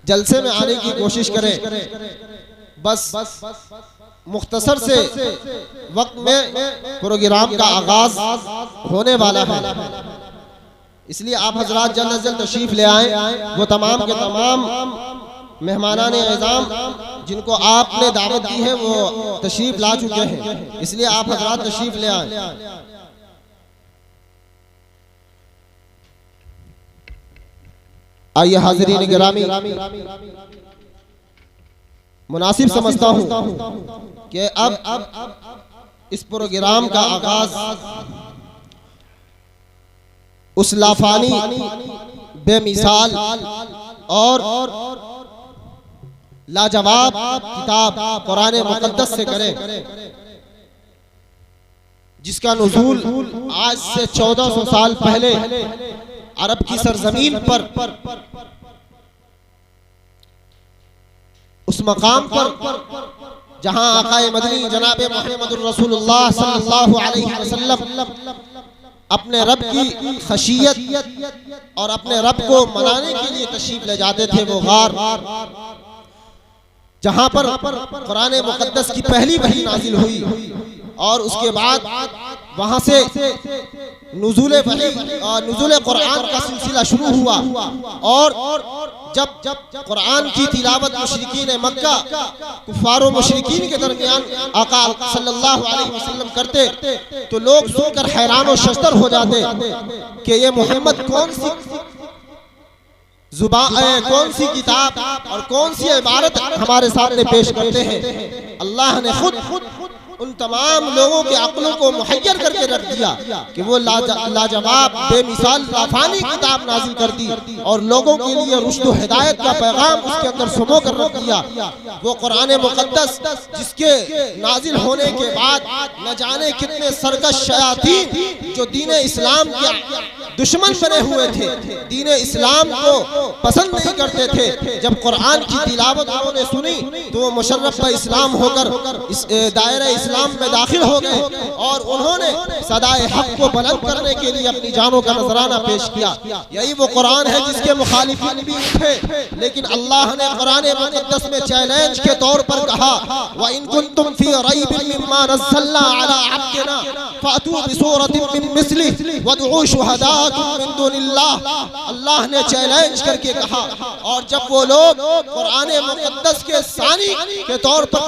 جلسے میں آنے کی کوشش کریں. بس مختصر سے وقت میں پروگرام کا آغاز ہونے والا ہے، اس لیے آپ حضرات جلد از جلد تشریف لے آئیں. وہ تمام کے تمام مہمانان اعظام جن کو آپ نے دعوت دی ہے وہ تشریف لا چکے ہیں، اس لیے آپ حضرات تشریف لے آئیں. آئیے حاضرین گرامی، مناسب سمجھتا ہوں کہ اب اس پروگرام کا آغاز اس لافانی، بے مثال اور لاجواب کتاب قرآن مقدس سے کریں، جس کا نزول آج سے 1400 سال پہلے عرب کی سرزمین پر اس مقام پر جہاں آقا مدنی جناب محمد الرسول اللہ صلی اللہ علیہ وسلم اپنے رب کی خشیت اور اپنے رب کو منانے کے لیے تشریف لے جاتے تھے، وہ غار جہاں پر قرآن مقدس کی پہلی وحی نازل ہوئی، اور اس کے بعد وہاں سے نزول قرآن کا سلسلہ شروع ہوا. اور جب قرآن کی تلاوت مشرکین مکہ، کفار و مشرکین کے درمیان آقا صلی اللہ علیہ وسلم کرتے تو لوگ سن کر حیران و ششدر ہو جاتے کہ یہ محمد کون سی کتاب اور کون سی عبارت ہمارے سامنے پیش کرتے ہیں. اللہ نے خود ان تمام لوگوں کے عقلوں کو محیر کر کے رکھ دیا کہ وہ لاجواب، بے مثال، لافانی کتاب نازل کر دی اور لوگوں کے لیے رشد و ہدایت کا پیغام اس کے اندر سمو کر رکھ دیا. وہ قرآن مقدس جس کے نازل ہونے کے بعد نہ جانے کتنے سرکش شیاطین جو دین اسلام کے دشمن بنے ہوئے تھے، دین اسلام کو پسند نہیں کرتے تھے، جب قرآن کی تلاوت انہوں نے سنی تو وہ مشرف اسلام ہو کر اس دائرہ اسلام میں داخل ہو گئے، اور انہوں نے صدائے حق کو بلند کرنے کے لیے اپنی جانوں کا نذرانہ پیش کیا. یہی وہ قرآن ہے جس کے مخالفین بھی تھے، لیکن اللہ نے قرآن مقدس میں چیلنج کے طور پر کہا وَإِن كُنتُمْ فِي رَيْبٍ مِّمَّا نَزَّلْنَا عَلَىٰ عَبْدِنَا فَأْتُوا بِسُورَةٍ مِّن مِّثْلِهِ وَادْعُوا شُهَدَاءَكُم مِّن دُونِ اللَّهِ. اللہ نے چیلنج کر کے کہا، اور جب وہ لوگ قرآن مقدس کے ثانی کے طور پر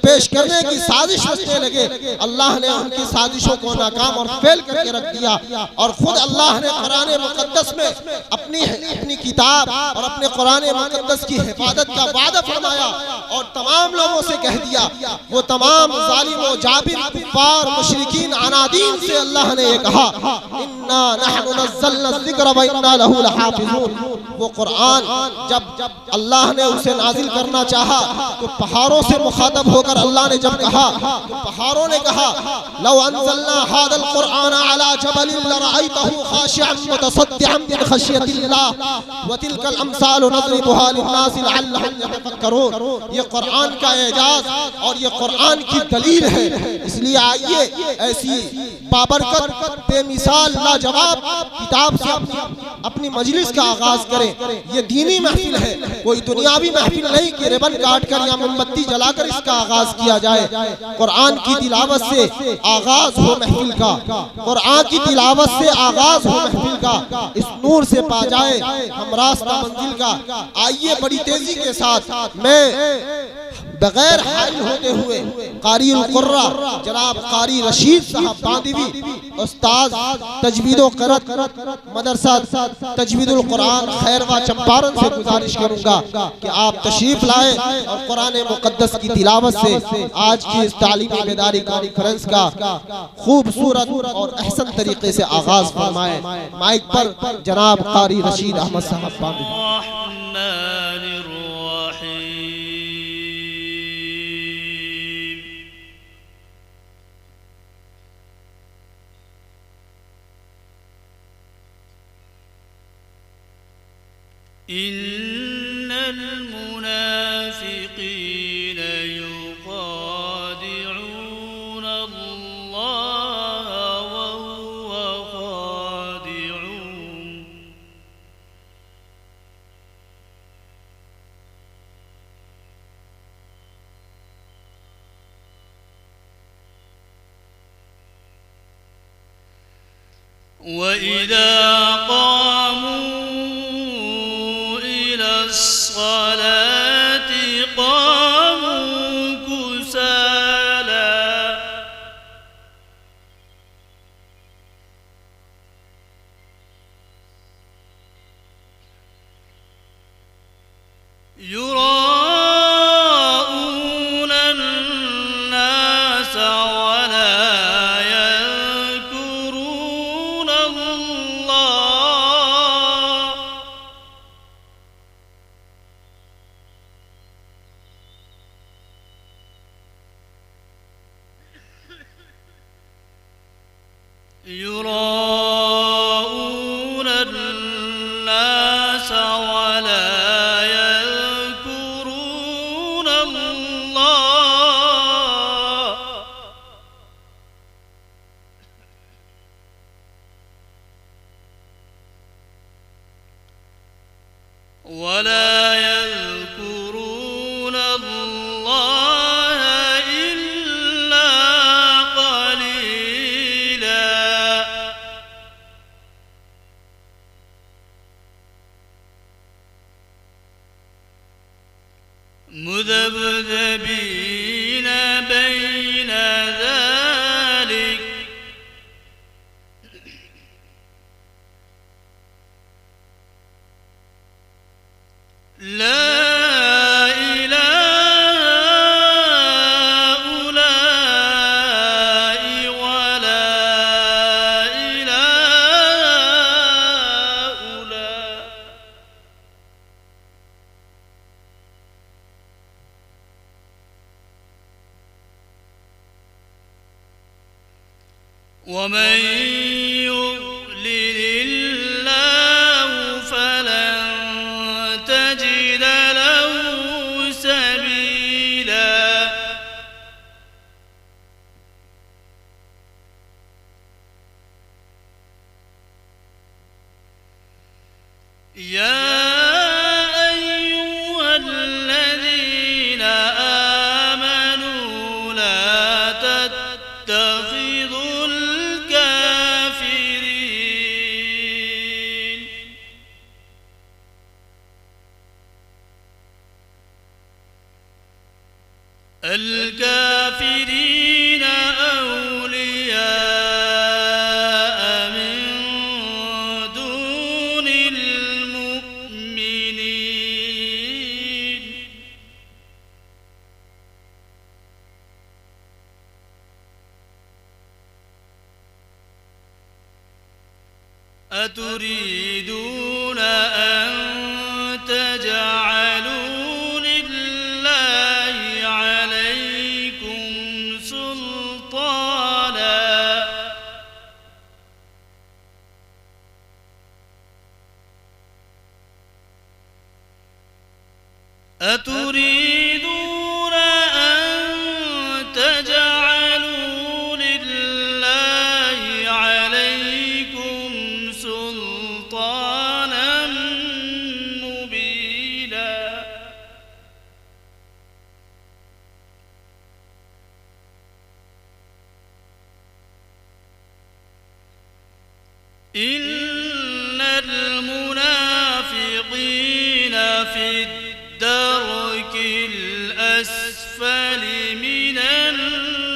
پیش کرنے کی سازش رچنے لگے، اللہ نے ان کی سازشوں کو ناکام اور فیل کر کے رکھ دیا. اور خود اللہ نے قرآن مقدس میں اپنی کتاب اور اپنے قرآن مقدس کی حفاظت کا وعدہ فرمایا، اور تمام لوگوں سے کہہ دیا، وہ تمام ظالم و جابر کفار مشرکین عنادین سے اللہ نے یہ کہا اِنَّا نَحْنُ نَزَّلْنَا الذِّكْرَ وَإِنَّا لَهُ لَحَافِظُونَ. وہ قرآن جب اللہ نے اسے نازل کرنا چاہا تو پہاڑوں سے مخاطب ہو کر اللہ نے جب کہا تو پہاڑوں نے کہا لو انزلنا هذا القرآن على جبل لرأيته خاشعا متصدعا من خشية الله وتلك الامثال نضربها للناس لعلهم يتفكرون. یہ قرآن کا اعجاز اور یہ قرآن کی دلیل ہے، اس لیے آئیے ایسی بابرکت، بے مثال، لاجواب کتاب سے اپنی مجلس کا آغاز کریں. یہ دینی محفل ہے، کوئی دنیاوی محفل نہیں کہ ربن کاٹ کر یا موم بتی جلا کر اس کا آغاز کیا جائے. قرآن کی تلاوت سے آغاز ہو محفل کا، قرآن کی تلاوت سے آغاز ہو محفل کا، اس نور سے پا جائے ہم راستہ منزل کا. آئیے بڑی تیزی کے ساتھ میں بغیر حائل ہوتے ہوئے قاری القرہ جناب قاری رشید صاحب باندیوی، استاد تجوید و قرأت مدرسہ تجوید القرآن خیروا چمپارن سے گزارش کروں گا کہ آپ تشریف لائیں اور قرآن مقدس کی تلاوت سے آج کی اس تعلیمی بیداری کانفرنس کا خوبصورت اور احسن طریقے سے آغاز فرمائیں. مائک پر جناب قاری رشید احمد صاحب باندیوی. إن المنافقين يخادعون الله وهو خادعهم وإذا قاموا إلى الصلاة قاموا كسالى يراءون الناس ولا يذكرون الله يراءون الناس ولا يذكرون الله إلا قليلا مذبذبين بين ذلك لا إله هؤلاء ولا إله هؤلاء ومن يضلل الله فلن تجد له سبيلا يا أيها الذين آمنوا لا تتخذوا الكافرين أولياء من دون المؤمنين أتريدون أن تجعلوا لله عليكم سلطانا أتريدون أن تجعلوا لله عليكم سلطانا مبينا إن المنافقين في الدرك الأسفل من النار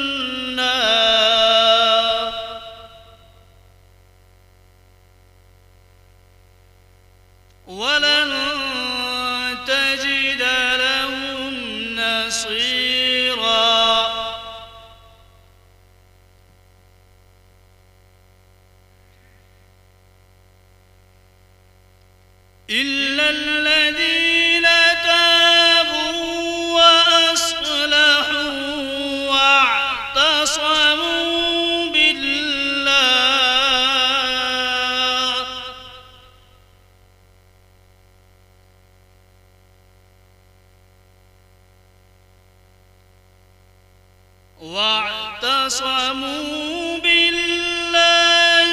ولن تجد لهم نصيرا إلا الذين تابوا وأصلحوا واعتصموا بالله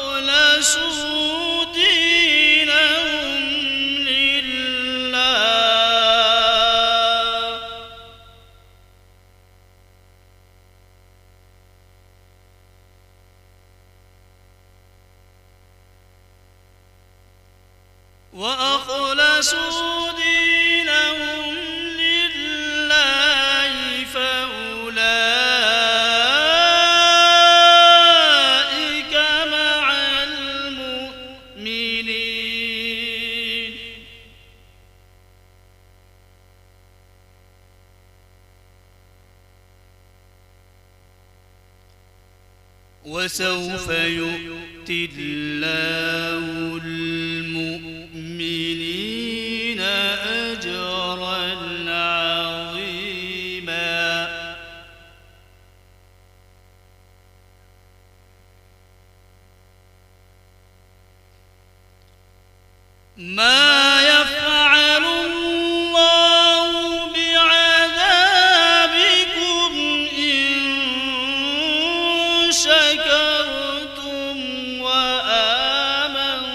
وأخلصوا دينهم لله وأخلصوا دينهم لله فأولئك مع المؤمنين. وسوف يؤتي الله المؤمنين أجرا عظيما. ما يفعل الله بعذابكم إن شكرتم وآمنتم.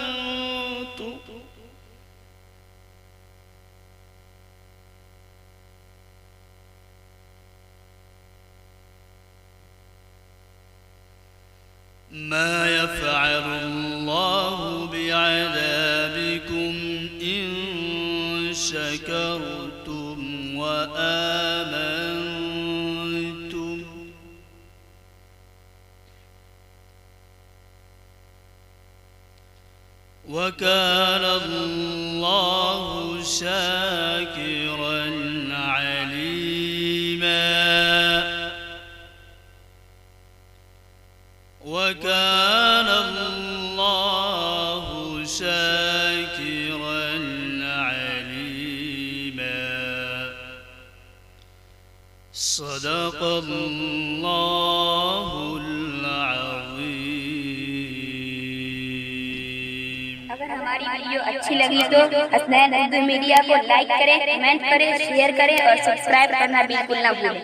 ما يفعل الله بعذابكم إن شكرتم وآمنتم. وكان الله شاكرا عليما. وكان الله شاكرا عليما. صدق الله العظيم. अगर हमारी वीडियो अच्छी लगी तो हसनैन उर्दू मीडिया को लाइक करें, कमेंट करें, शेयर करें और सब्सक्राइब करना बिल्कुल ना भूलें।